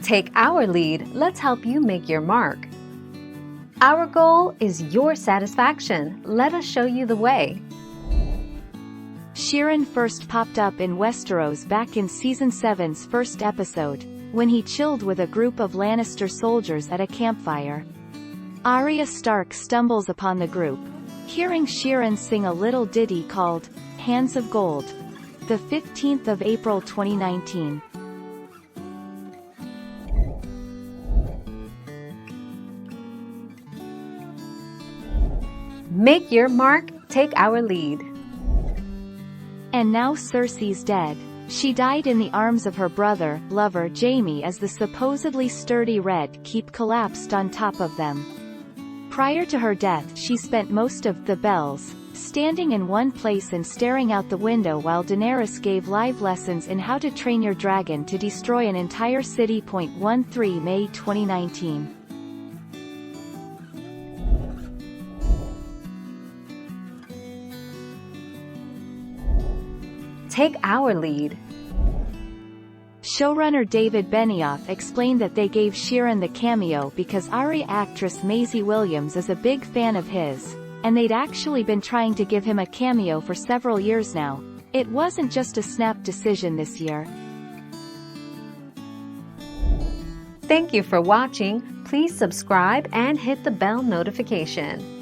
Take our lead, let's help you make your mark. Our goal is your satisfaction. Let us show you the way. Sheeran first popped up in Westeros back in Season 7's first episode, when he chilled with a group of Lannister soldiers at a campfire. Arya Stark stumbles upon the group, hearing Sheeran sing a little ditty called Hands of Gold. The 15th of April 2019. Make your mark, take our lead. And now Cersei's dead. She died in the arms of her brother, lover Jaime as the supposedly sturdy Red Keep collapsed on top of them. Prior to her death she spent most of The Bells standing in one place and staring out the window while Daenerys gave live lessons in how to train your dragon to destroy an entire city. 13 May 2019. Take our lead. Showrunner David Benioff explained that they gave Sheeran the cameo because Arya actress Maisie Williams is a big fan of his, and they'd actually been trying to give him a cameo for several years now. It wasn't just a snap decision this year. Thank you for watching. Please subscribe and hit the bell notification.